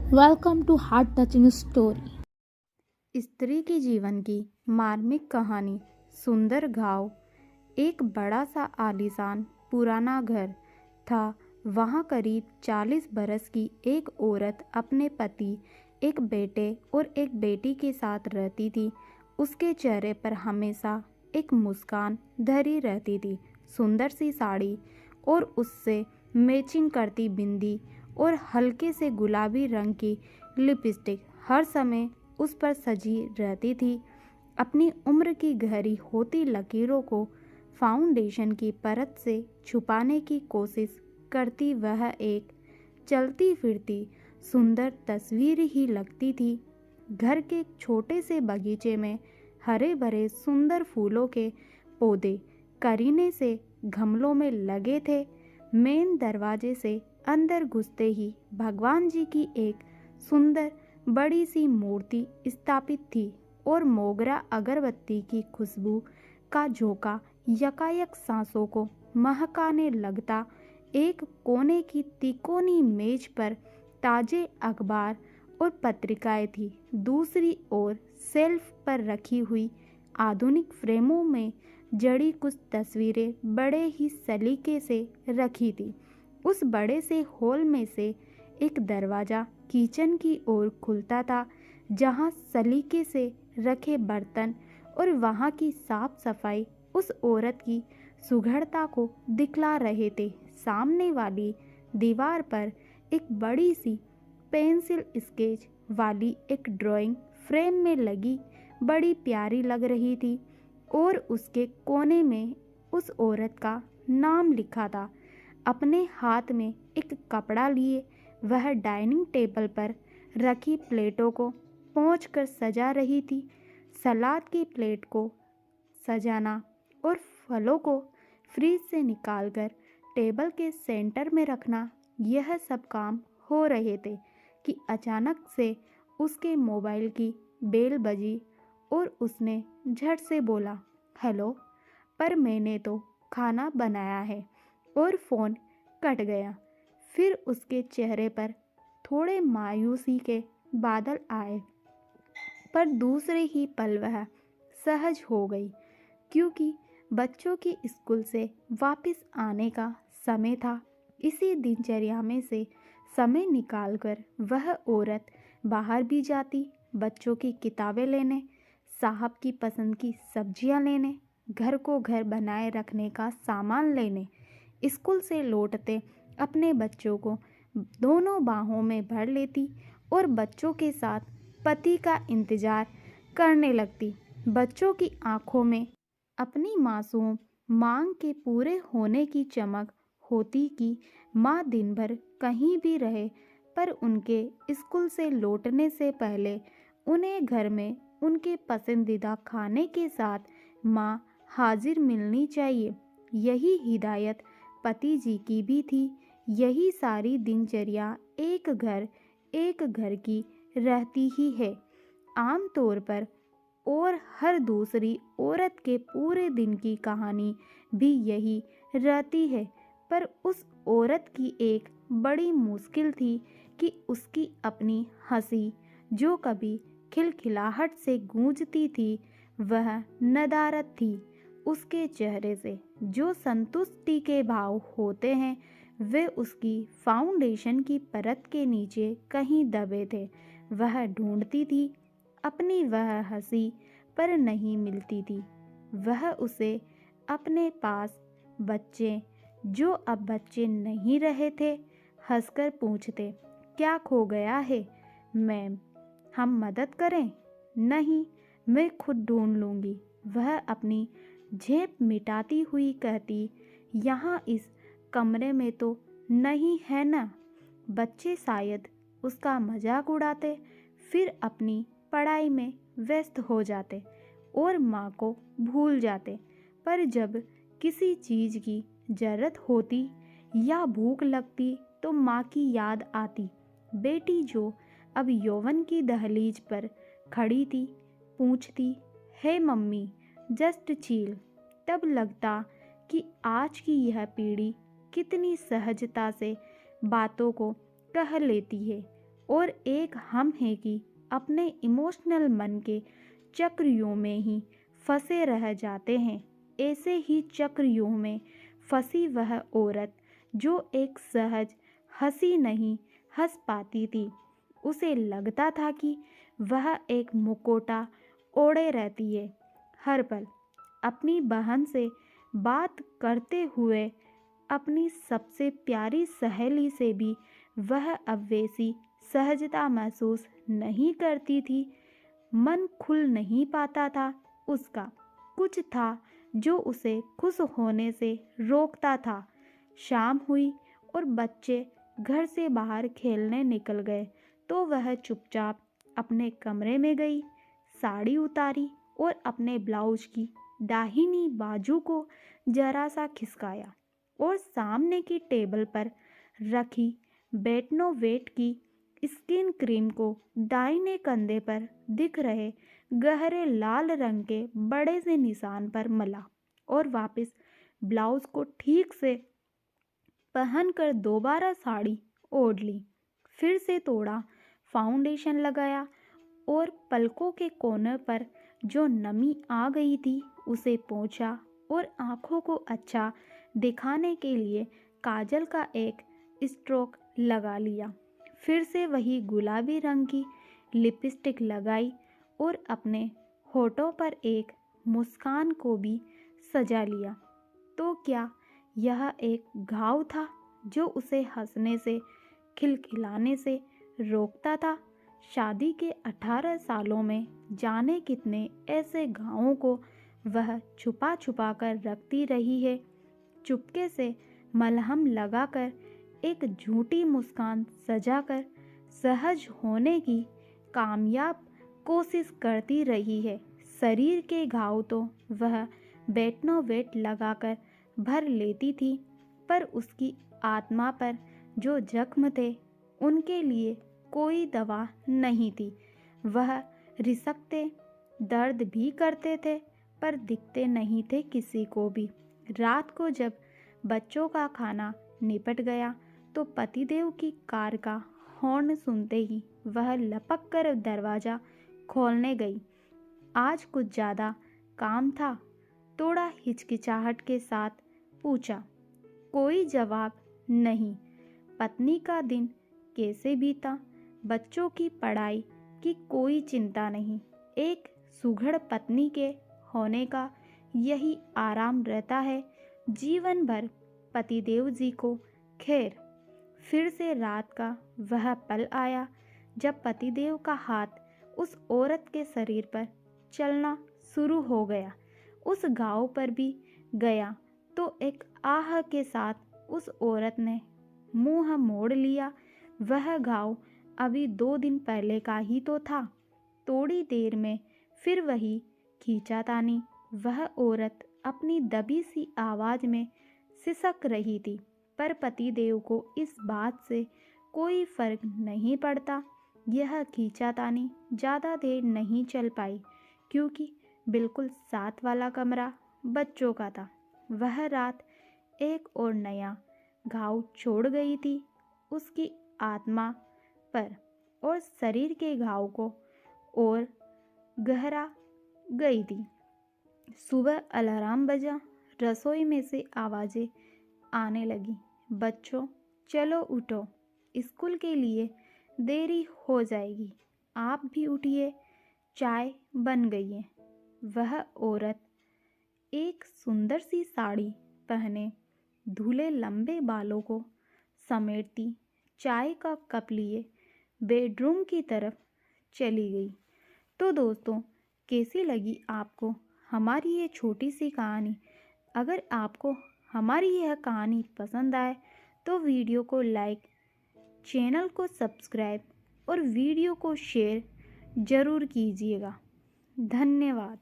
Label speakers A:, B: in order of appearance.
A: Welcome to heart touching story.
B: स्त्री के जीवन की मार्मिक कहानी। सुंदर गांव। एक बड़ा सा आलीशान पुराना घर था। वहाँ करीब 40 बरस की एक औरत अपने पति, एक बेटे और एक बेटी के साथ रहती थी। उसके चेहरे पर हमेशा एक मुस्कान धरी रहती थी। सुंदर सी साड़ी और उससे मैचिंग करती बिंदी और हल्के से गुलाबी रंग की लिपस्टिक हर समय उस पर सजी रहती थी। अपनी उम्र की गहरी होती लकीरों को फाउंडेशन की परत से छुपाने की कोशिश करती वह एक चलती फिरती सुंदर तस्वीर ही लगती थी। घर के छोटे से बगीचे में हरे भरे सुंदर फूलों के पौधे करीने से गमलों में लगे थे। मेन दरवाजे से अंदर घुसते ही भगवान जी की एक सुंदर बड़ी सी मूर्ति स्थापित थी और मोगरा अगरबत्ती की खुशबू का झोंका यकायक सांसों को महकाने लगता। एक कोने की तिकोनी मेज पर ताजे अखबार और पत्रिकाएं थी। दूसरी ओर शेल्फ पर रखी हुई आधुनिक फ्रेमों में जड़ी कुछ तस्वीरें बड़े ही सलीके से रखी थी। उस बड़े से हॉल में से एक दरवाज़ा किचन की ओर खुलता था, जहाँ सलीके से रखे बर्तन और वहाँ की साफ सफाई उस औरत की सुघड़ता को दिखला रहे थे। सामने वाली दीवार पर एक बड़ी सी पेंसिल स्केच वाली एक ड्राइंग फ्रेम में लगी बड़ी प्यारी लग रही थी और उसके कोने में उस औरत का नाम लिखा था। अपने हाथ में एक कपड़ा लिए वह डाइनिंग टेबल पर रखी प्लेटों को पोंछ कर सजा रही थी। सलाद की प्लेट को सजाना और फलों को फ्रीज से निकालकर टेबल के सेंटर में रखना, यह सब काम हो रहे थे कि अचानक से उसके मोबाइल की बेल बजी और उसने झट से बोला, हेलो। पर मैंने तो खाना बनाया है। और फ़ोन कट गया। फिर उसके चेहरे पर थोड़े मायूसी के बादल आए, पर दूसरे ही पल वह सहज हो गई, क्योंकि बच्चों की स्कूल से वापस आने का समय था। इसी दिनचर्या में से समय निकालकर वह औरत बाहर भी जाती, बच्चों की किताबें लेने, साहब की पसंद की सब्जियां लेने, घर को घर बनाए रखने का सामान लेने। स्कूल से लौटते अपने बच्चों को दोनों बाहों में भर लेती और बच्चों के साथ पति का इंतजार करने लगती। बच्चों की आंखों में अपनी मासूम मांग के पूरे होने की चमक होती कि माँ दिन भर कहीं भी रहे, पर उनके स्कूल से लौटने से पहले उन्हें घर में उनके पसंदीदा खाने के साथ माँ हाजिर मिलनी चाहिए। यही हिदायत पति जी की भी थी। यही सारी दिनचर्या एक घर की रहती ही है आमतौर पर। और हर दूसरी औरत के पूरे दिन की कहानी भी यही रहती है। पर उस औरत की एक बड़ी मुश्किल थी कि उसकी अपनी हंसी, जो कभी खिलखिलाहट से गूंजती थी, वह नदारद थी। उसके चेहरे से जो संतुष्टि के भाव होते हैं, वे उसकी फाउंडेशन की परत के नीचे कहीं दबे थे। वह ढूंढती थी अपनी वह हंसी, पर नहीं मिलती थी। वह उसे अपने पास बच्चे, जो अब बच्चे नहीं रहे थे, हंसकर पूछते, क्या खो गया है मैम, हम मदद करें? नहीं, मैं खुद ढूंढ लूँगी। वह अपनी झेप मिटाती हुई कहती, यहाँ इस कमरे में तो नहीं है ना। बच्चे शायद उसका मजाक उड़ाते, फिर अपनी पढ़ाई में व्यस्त हो जाते और माँ को भूल जाते। पर जब किसी चीज़ की ज़रूरत होती या भूख लगती तो माँ की याद आती। बेटी जो अब यौवन की दहलीज पर खड़ी थी, पूछती, हे मम्मी, जस्ट चिल। तब लगता कि आज की यह पीढ़ी कितनी सहजता से बातों को कह लेती है और एक हम है कि अपने इमोशनल मन के चक्रव्यूह में ही फंसे रह जाते हैं। ऐसे ही चक्रव्यूह में फंसी वह औरत जो एक सहज हंसी नहीं हंस पाती थी। उसे लगता था कि वह एक मुखौटा ओढ़े रहती है। हर पल अपनी बहन से बात करते हुए अपनी सबसे प्यारी सहेली से भी वह अब वैसी सहजता महसूस नहीं करती थी। मन खुल नहीं पाता था उसका। कुछ था जो उसे खुश होने से रोकता था। शाम हुई और बच्चे घर से बाहर खेलने निकल गए तो वह चुपचाप अपने कमरे में गई, साड़ी उतारी और अपने ब्लाउज की दाहिनी बाजू को जरा सा खिसकाया और सामने की टेबल पर रखी बेटनोवेट की स्किन क्रीम को दाहिने कंधे पर दिख रहे गहरे लाल रंग के बड़े से निशान पर मला और वापस ब्लाउज को ठीक से पहनकर दोबारा साड़ी ओढ़ ली। फिर से थोड़ा फाउंडेशन लगाया और पलकों के कोने पर जो नमी आ गई थी उसे पोंछा और आँखों को अच्छा दिखाने के लिए काजल का एक स्ट्रोक लगा लिया। फिर से वही गुलाबी रंग की लिपस्टिक लगाई और अपने होठों पर एक मुस्कान को भी सजा लिया। तो क्या यह एक घाव था जो उसे हंसने से खिलखिलाने से रोकता था? शादी के 18 सालों में जाने कितने ऐसे घावों को वह छुपा छुपा कर रखती रही है। चुपके से मलहम लगाकर एक झूठी मुस्कान सजाकर सहज होने की कामयाब कोशिश करती रही है। शरीर के घाव तो वह बेटनोवेट लगाकर भर लेती थी, पर उसकी आत्मा पर जो जख्म थे उनके लिए कोई दवा नहीं थी। वह रिसकते, दर्द भी करते थे, पर दिखते नहीं थे किसी को भी। रात को जब बच्चों का खाना निपट गया तो पतिदेव की कार का हॉर्न सुनते ही वह लपक कर दरवाज़ा खोलने गई। आज कुछ ज़्यादा काम था? थोड़ा हिचकिचाहट के साथ पूछा। कोई जवाब नहीं। पत्नी का दिन कैसे बीता? बच्चों की पढ़ाई की कोई चिंता नहीं। एक सुघड़ पत्नी के होने का यही आराम रहता है जीवन भर पतिदेव जी को। खैर, फिर से रात का वह पल आया जब पतिदेव का हाथ उस औरत के शरीर पर चलना शुरू हो गया। उस घाव पर भी गया तो एक आह के साथ उस औरत ने मुंह मोड़ लिया। वह घाव अभी 2 दिन पहले का ही तो था। थोड़ी देर में फिर वही खींचातानी। वह औरत अपनी दबी सी आवाज़ में सिसक रही थी, पर पतिदेव को इस बात से कोई फर्क नहीं पड़ता। यह खींचातानी ज़्यादा देर नहीं चल पाई क्योंकि बिल्कुल साथ वाला कमरा बच्चों का था। वह रात एक और नया घाव छोड़ गई थी उसकी आत्मा पर और शरीर के घाव को और गहरा गई थी। सुबह अलार्म बजा। रसोई में से आवाज़ें आने लगी। बच्चों, चलो उठो, स्कूल के लिए देरी हो जाएगी। आप भी उठिए, चाय बन गई है। वह औरत एक सुंदर सी साड़ी पहने, धुले लंबे बालों को समेटती, चाय का कप लिए बेडरूम की तरफ चली गई। तो दोस्तों, कैसी लगी आपको हमारी ये छोटी सी कहानी? अगर आपको हमारी यह कहानी पसंद आए तो वीडियो को लाइक, चैनल को सब्सक्राइब और वीडियो को शेयर ज़रूर कीजिएगा। धन्यवाद।